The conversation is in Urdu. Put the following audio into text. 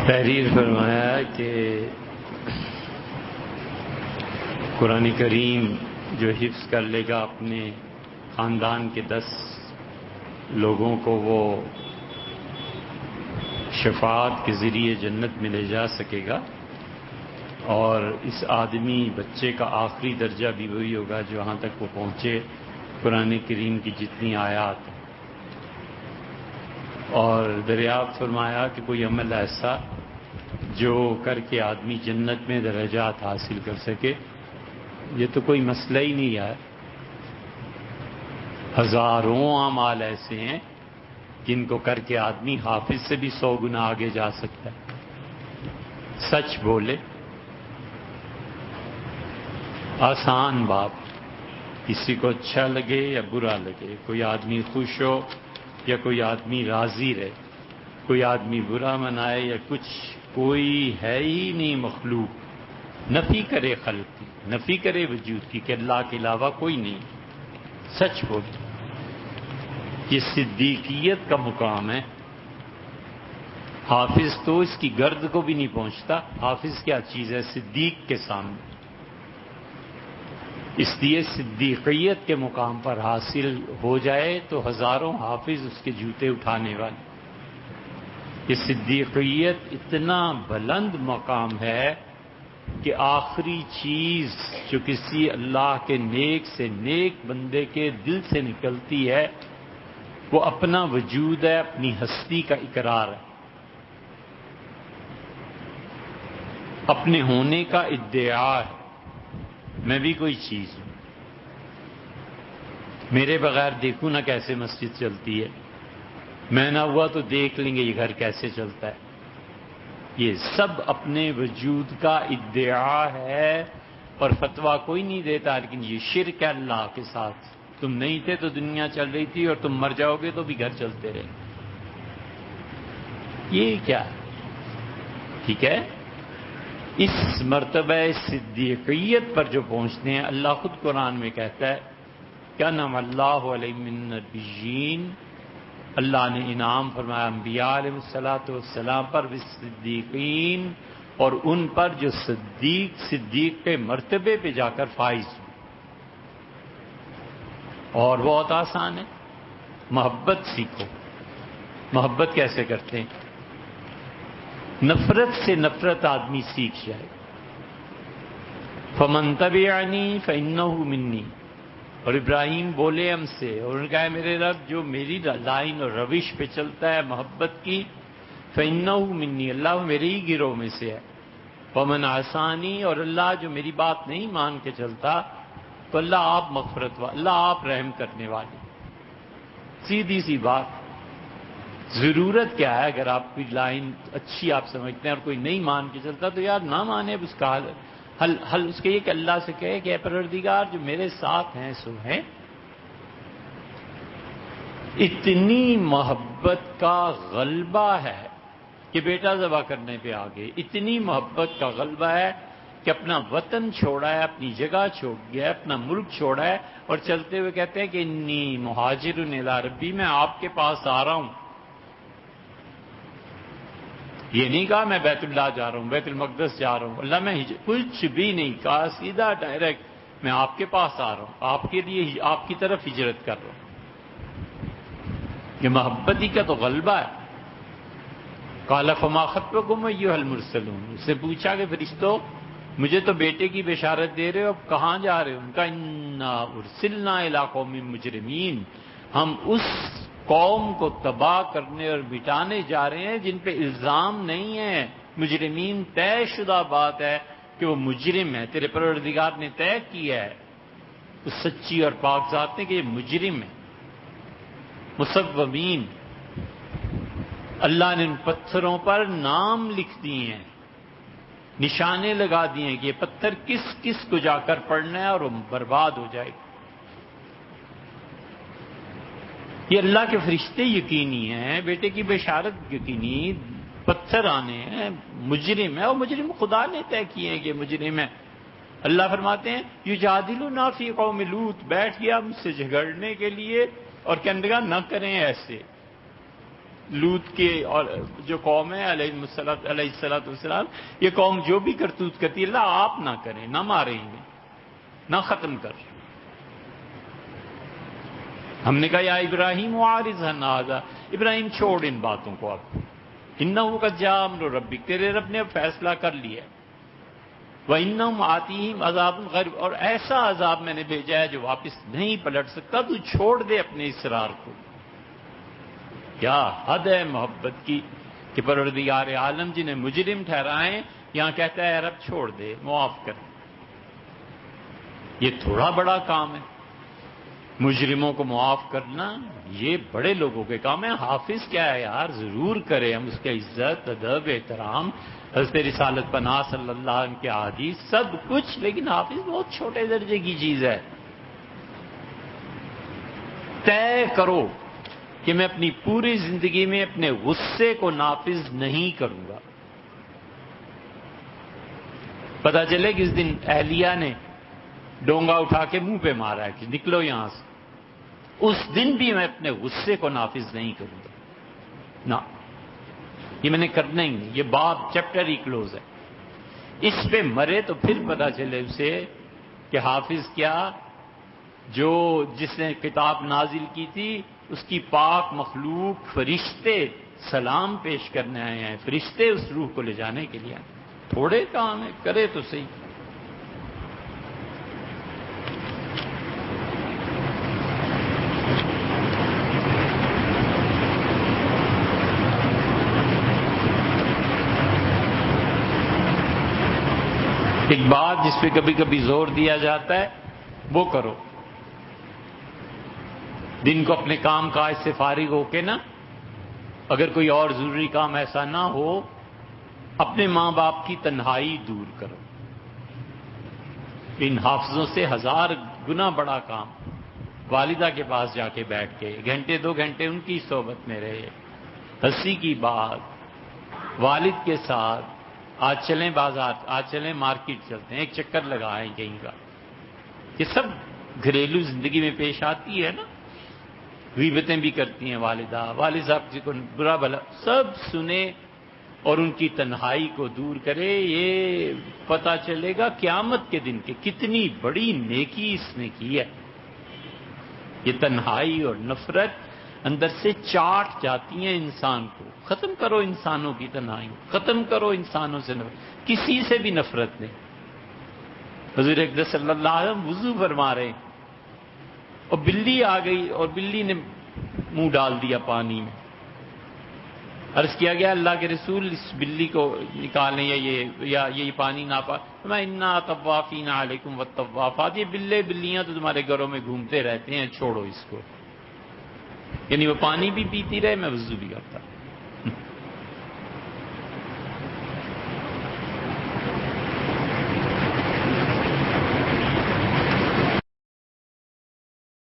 تحریر فرمایا کہ قرآن کریم جو حفظ کر لے گا اپنے خاندان کے 10 لوگوں کو وہ شفاعت کے ذریعے جنت میں لے جا سکے گا، اور اس آدمی بچے کا آخری درجہ بھی وہی ہوگا جو وہاں تک وہ پہنچے قرآن کریم کی جتنی آیات، اور دریافت فرمایا کہ کوئی عمل ایسا جو کر کے آدمی جنت میں درجات حاصل کر سکے، یہ تو کوئی مسئلہ ہی نہیں ہے۔ ہزاروں اعمال ایسے ہیں جن کو کر کے آدمی حافظ سے بھی 100 گنا آگے جا سکتا ہے۔ سچ بولے، آسان بات، کسی کو اچھا لگے یا برا لگے، کوئی آدمی خوش ہو یا کوئی آدمی راضی رہے، کوئی آدمی برا منائے یا کچھ، کوئی ہے ہی نہیں مخلوق نفی کرے خلق کی، نفی کرے وجود کی کہ اللہ کے علاوہ کوئی نہیں۔ سچ بول، یہ صدیقیت کا مقام ہے۔ حافظ تو اس کی گرد کو بھی نہیں پہنچتا، حافظ کیا چیز ہے صدیق کے سامنے۔ اس لیے صدیقیت کے مقام پر حاصل ہو جائے تو ہزاروں حافظ اس کے جوتے اٹھانے والے۔ یہ صدیقیت اتنا بلند مقام ہے کہ آخری چیز جو کسی اللہ کے نیک سے نیک بندے کے دل سے نکلتی ہے وہ اپنا وجود ہے، اپنی ہستی کا اقرار ہے، اپنے ہونے کا ادعا ہے۔ میں بھی کوئی چیز ہوں، میرے بغیر دیکھوں نہ کیسے مسجد چلتی ہے، میں نہ ہوا تو دیکھ لیں گے یہ گھر کیسے چلتا ہے۔ یہ سب اپنے وجود کا ادعا ہے، اور فتویٰ کوئی نہیں دیتا، لیکن یہ شرک ہے اللہ کے ساتھ۔ تم نہیں تھے تو دنیا چل رہی تھی، اور تم مر جاؤ گے تو بھی گھر چلتے رہے۔ یہ کیا ہے؟ ٹھیک ہے، اس مرتبہ صدیقیت پر جو پہنچتے ہیں، اللہ خود قرآن میں کہتا ہے کیا نام اللہ علیہ من النبیین، اللہ نے انعام فرمایا انبیاء علیہ السلام پر، بالصدیقین، اور ان پر جو صدیق کے مرتبے پہ جا کر فائز ہوئے۔ اور بہت آسان ہے، محبت سیکھو۔ محبت کیسے کرتے ہیں؟ نفرت سے نفرت آدمی سیکھ جائے۔ فمن تبعنی فانہ منی، اور ابراہیم بولے ہم سے، اور انہوں نے کہا میرے رب جو میری لائن اور روش پہ چلتا ہے محبت کی، فانہ منی، اللہ میرے ہی گروہ میں سے ہے۔ ومن عصانی، اور اللہ جو میری بات نہیں مان کے چلتا تو اللہ آپ مغفرت والے، اللہ آپ رحم کرنے والے۔ سیدھی سی بات۔ ضرورت کیا ہے؟ اگر آپ کی لائن اچھی آپ سمجھتے ہیں اور کوئی نہیں مان کے چلتا تو یار نہ مانے، اس کا حل اس کے یہ کہ اللہ سے کہے کہ اے پروردگار جو میرے ساتھ ہیں سو ہیں۔ اتنی محبت کا غلبہ ہے کہ بیٹا ذبح کرنے پہ آ گئے، اتنی محبت کا غلبہ ہے کہ اپنا وطن چھوڑا ہے، اپنی جگہ چھوڑ گیا ہے، اپنا ملک چھوڑا ہے، اور چلتے ہوئے کہتے ہیں کہ انی مہاجر الی ربی، میں آپ کے پاس آ رہا ہوں۔ یہ نہیں کہا میں بیت اللہ جا رہا ہوں، بیت المقدس جا رہا ہوں، اللہ میں کچھ بھی نہیں کہا، سیدھا ڈائریکٹ میں آپ کے پاس آ رہا ہوں، آپ کے لیے آپ کی طرف ہجرت کر رہا ہوں۔ یہ محبت ہی کا تو غلبہ ہے۔ قال فما خطبکم ایھا المرسلون، اس سے پوچھا کہ فرشتوں مجھے تو بیٹے کی بشارت دے رہے ہو، اب کہاں جا رہے ہو؟ ان کا انا ارسلنا الی قوم مجرمین، ہم اس قوم کو تباہ کرنے اور مٹانے جا رہے ہیں جن پہ الزام نہیں ہے، مجرمین طے شدہ بات ہے کہ وہ مجرم ہے، تیرے پروردگار نے طے کیا ہے اس سچی اور پاک ذات نے کہ یہ مجرم ہے۔ مصومین، اللہ نے ان پتھروں پر نام لکھ دیے ہیں، نشانے لگا دیے ہیں کہ یہ پتھر کس کس کو جا کر پڑنا ہے اور وہ برباد ہو جائے گا۔ یہ اللہ کے فرشتے یقینی ہیں، بیٹے کی بشارت یقینی، پتھر آنے ہیں، مجرم ہے، اور مجرم خدا نے طے کیے ہیں کہ مجرم ہے۔ اللہ فرماتے ہیں یجادلونا فی قوم لوط، بیٹھ گیا مجھ سے جھگڑنے کے لیے، اور کہنے لگا نہ کریں ایسے، لوط کے اور جو قوم ہے علیہ الصلوۃ والسلام، یہ قوم جو بھی کرتوت کرتی ہے، اللہ آپ نہ کریں، نہ ماریں انہیں، نہ ختم کر۔ ہم نے کہا یا ابراہیم وعارض عن ھذا، ابراہیم چھوڑ ان باتوں کو، اب انہ قد جاء امر ربک، تیرے رب نے اب فیصلہ کر لیا ہے، وَإِنَّهُمْ آتِيهِمْ عَذَابٌ غَرِيبٌ، اور ایسا عذاب میں نے بھیجا ہے جو واپس نہیں پلٹ سکتا، تو چھوڑ دے اپنے اصرار کو۔ کیا حد ہے محبت کی کہ پروردگار عالم جنہیں مجرم ٹھہرائیں، یہاں کہتا ہے رب چھوڑ دے، معاف کر۔ یہ تھوڑا بڑا کام ہے، مجرموں کو معاف کرنا یہ بڑے لوگوں کے کام ہے۔ حافظ کیا ہے یار، ضرور کرے ہم اس کے عزت، ادب، احترام، حضرت رسالت پناہ صلی اللہ علیہ وسلم کے احادیث سب کچھ، لیکن حافظ بہت چھوٹے درجے کی چیز ہے۔ طے کرو کہ میں اپنی پوری زندگی میں اپنے غصے کو نافذ نہیں کروں گا۔ پتہ چلے کہ اس دن اہلیہ نے ڈونگا اٹھا کے منہ پہ مارا ہے کہ نکلو یہاں سے، اس دن بھی میں اپنے غصے کو نافذ نہیں کروں گا، نہ، یہ میں نے کرنا ہی نہیں۔ یہ باب چیپٹر ہی کلوز ہے۔ اس پہ مرے تو پھر پتہ چلے اسے کہ حافظ کیا، جو جس نے کتاب نازل کی تھی اس کی پاک مخلوق فرشتے سلام پیش کرنے آئے ہیں، فرشتے اس روح کو لے جانے کے لیے آئے۔ تھوڑے کام ہے، کرے تو صحیح۔ ایک بات جس پہ کبھی کبھی زور دیا جاتا ہے وہ کرو، دن کو اپنے کام کاج سے فارغ ہو کے نا، اگر کوئی اور ضروری کام ایسا نہ ہو، اپنے ماں باپ کی تنہائی دور کرو۔ ان حافظوں سے 1000 گنا بڑا کام، والدہ کے پاس جا کے بیٹھ کے گھنٹے 2 گھنٹے ان کی صحبت میں رہے، ہنسی کی بات، والد کے ساتھ، آج چلیں بازار، آج چلیں مارکیٹ چلتے ہیں، ایک چکر لگائیں کہیں کا، یہ سب گھریلو زندگی میں پیش آتی ہے نا۔ غیبتیں بھی کرتی ہیں والدہ، والد صاحب جی کو برا بھلا سب سنے اور ان کی تنہائی کو دور کرے، یہ پتہ چلے گا قیامت کے دن کہ کتنی بڑی نیکی اس نے کی ہے۔ یہ تنہائی اور نفرت اندر سے چاٹ جاتی ہیں انسان کو۔ ختم کرو انسانوں کی تنہائی، ختم کرو انسانوں سے نفرت، کسی سے بھی نفرت نہیں۔ حضور اقدس صلی اللہ علیہ وسلم وضو فرما رہے ہیں اور بلی آ گئی اور بلی نے منہ ڈال دیا پانی میں۔ عرض کیا گیا اللہ کے رسول اس بلی کو نکالیں یا یہ پانی نہ پا، میں انا طوافین علیکم والطوافات، یہ بلیاں تو تمہارے گھروں میں گھومتے رہتے ہیں، چھوڑو اس کو۔ یعنی وہ پانی بھی پیتی رہے، میں وضو بھی کرتا۔